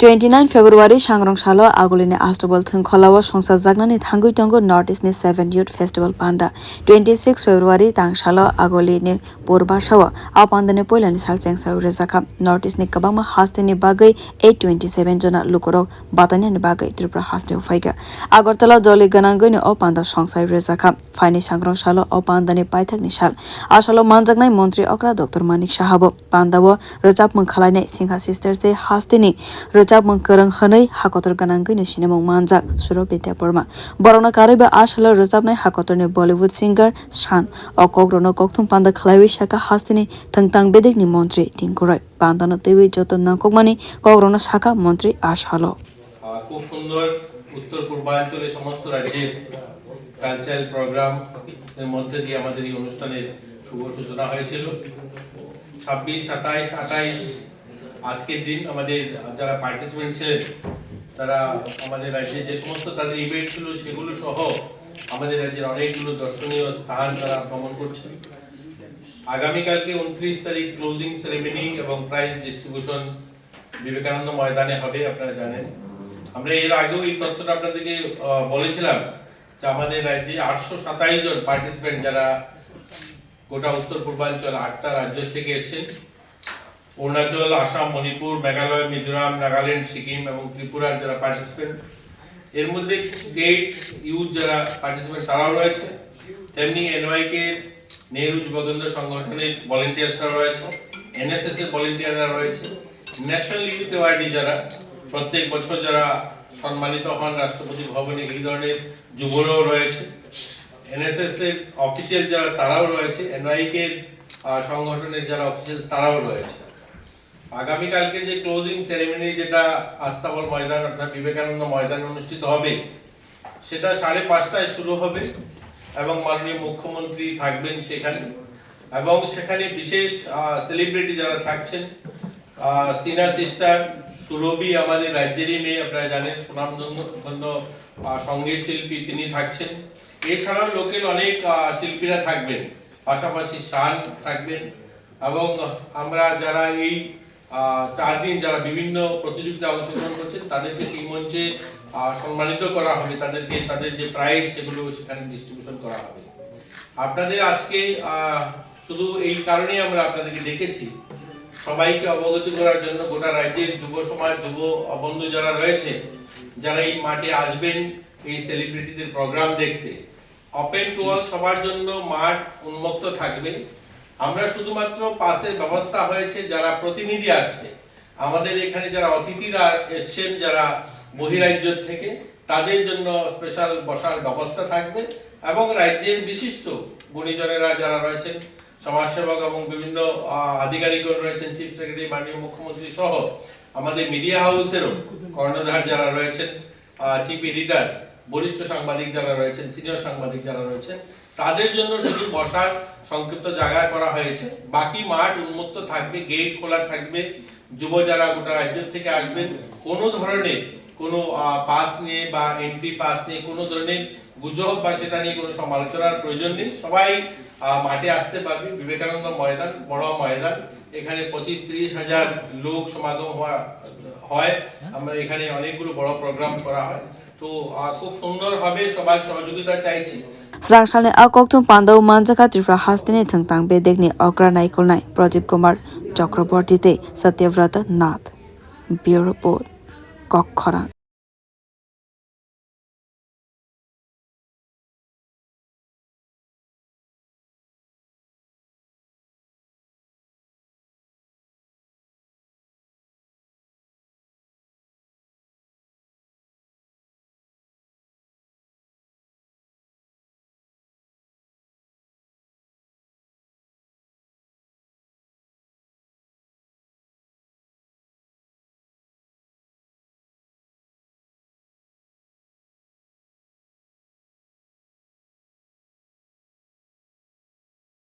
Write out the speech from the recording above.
29 February Shangrong Shalo Agolini Astobal Thunkholawa Songsa Zagnani Thangui Tongo North East ni 7 Youth Festival Panda 26 February Tang Shalo Agolini Purba Shawa Apandane Poilani Salcheng Sa Rezaka North East ni Kabama Hastini Bagai 827 Jona Lukorok Batanya ni Bagai Tripura Haste Ufaiga Agartala Doli Ganangoni Opanda Songsa Rezaka Fini Shangrong Shalo Opandani Paithak Nishal Ashalo Manjagnai Montri Okra Dr. Manik Shahabo Pandawo Rajab Mangkhalane Singha Sisters de Hastini Rajab Mangkarang Hanai Hakotor Ganangani Sinamong Manjak Suro Bidya Burma Borona Kariba Ashalo Rajab Nai Hakotor ni Bollywood singer Shan Okogrono Koktum Panda Khlaiwi Shaka Hastini Tangtang Bedik ni Montri Tinkurai Pandano Tewi Joto Nangkokmani Kogrono Shaka Montri Ashalo খুব সুন্দর উত্তর পূর্বাঞ্চলে সমস্ত রাজ্যের cultural programme এর মধ্যে দিয়ে আমাদের এই অনুষ্ঠানের শুভ সূচনা হয়েছিল 26 27 28 আজকের দিন আমাদের যারা পার্টিসিপেন্ট ছিলেন তারা আমাদের রাজ্যে যে সমস্ত তাদের ইভেন্ট ছিল সেগুলো সহ আমাদের রাজ্যের অনেকগুলো দর্শনীয় স্থান তারা ভ্রমণ করছেন আগামী কালকে 29 তারিখ ক্লোজিং সেরেমনি এবং প্রাইজ ডিস্ট্রিবিউশন বিবেকানন্দ ময়দানে হবে আপনারা জানেন আমরা এর আগেও এই তথ্যটা আপনাদেরকে বলেছিলাম যে আমাদের রাজ্যে 827 জন পার্টিসিপেন্ট যারা গোটা উত্তর পূর্বাঞ্চল 8টা রাজ্য থেকে এসেছেন অরুণাচল আসাম মণিপুর মেঘালয় মিজোরাম নাগাল্যান্ড সিকিম এবং ত্রিপুরার যারা পার্টিসিপেন্ট এর মধ্যে স্টেট ইউথ যারা পার্টিসিপেন্ট তারাও রয়েছে তেমনি এনওয়াইকে নেহরু যুবকেন্দ্র সংগঠনের ভলান্টিয়ার্সরা রয়েছে এনএসএস এর ভলান্টিয়াররা রয়েছে ন্যাশনাল ইউথ অ্যাওয়ার্ডি যারা প্রত্যেক বছর যারা সম্মানিত হন রাষ্ট্রপতি ভবনে এই ধরনের যুবরাও রয়েছে এনএসএস এর অফিসিয়াল যারা তারাও রয়েছে এনওয়াইকে সংগঠনের যারা অফিসিয়াল তারাও রয়েছে আগামী কালকে যে ক্লোজিং সেরেমনি যেটা আস্তাবল ময়দান অর্থাৎ বিবেকানন্দ ময়দানে অনুষ্ঠিত হবে সেটা 5:30টায় শুরু হবে এবং মাননীয় মুখ্যমন্ত্রী থাকবেন সেখানে এবং সেখানে বিশেষ সেলিব্রিটি যারা থাকছেন সিনা সিস্টার সুরভি আমাদের রাজ্যেরই মেয়ে আপনারা জানেন সুনামধন্য সঙ্গীত শিল্পী তিনি থাকছেন এছাড়াও লোকাল অনেক শিল্পীরা থাকবেন পাশাপাশি শান থাকবেন এবং আমরা যারা এই 4 দিন যারা বিভিন্ন প্রতিযোগিতায় অংশগ্রহণ করছেন তাদেরকে সেই মঞ্চে সম্মানিত করা হবে তাদেরকে তাদের যে প্রাইজ সেগুলো সেখানে ডিস্ট্রিবিউশন করা হবে আপনাদের আজকে শুধু এই কারণেই আমরা আপনাদেরকে ডেকেছি সবাইকে অবগত করার জন্য গোটা রাজ্যের যুব সমাজ যুব বন্ধু যারা রয়েছে যারা এই মাঠে আসবেন এই সেলিব্রিটিদের প্রোগ্রাম দেখতে ওপেন টু অল সবার জন্য মাঠ উন্মুক্ত থাকবে আমরা শুধুমাত্র পাসের ব্যবস্থা হয়েছে যারা প্রতিনিধি আসছে আমাদের এখানে যারা অতিথিরা এসেছেন যারা বহিরাজ্য থেকে তাদের জন্য স্পেশাল বসার ব্যবস্থা থাকবে এবং রাজ্যের বিশিষ্ট গুণীজনেরা যারা রয়েছেন সমাজসেবক এবং বিভিন্ন আধিকারিকগণ রয়েছেন চিফ সেক্রেটারি মাননীয় মুখ্যমন্ত্রী সহ আমাদের মিডিয়া হাউসেরও কর্ণধার যারা রয়েছেন চিফ এডিটর বরিষ্ঠ সাংবাদিক যারা রয়েছেন সিনিয়র সাংবাদিক যারা রয়েছেন তাদের জন্য শুধু বসার সংক্ষিপ্ত জায়গা করা হয়েছে বাকি মাঠ উন্মুক্ত থাকবে গেট খোলা থাকবে যুব যারা গোটা রাজ্য থেকে আসবেন কোনো ধরনের কোনো পাস নিয়ে বা এন্ট্রি পাস নিয়ে কোনো ধরনের গুজব বা সেটা নিয়ে কোনো সমালোচনার প্রয়োজন নেই সবাই মাঠে আসতে পারবে বিবেকানন্দ ময়দান বড় ময়দান এখানে 25-30 হাজার লোক সমাগম হয় আমরা এখানে অনেকগুলো বড় প্রোগ্রাম করা হয় তো খুব সুন্দর হবে সবার সহযোগিতা চাইছি Srangshane Akoktum Pandau Manjaka Tripura Hastini Tangtang Bedekni Okra Naikolnai Project Kumar Chakraborty Satyavrata Nath Bureau Report Kokkhara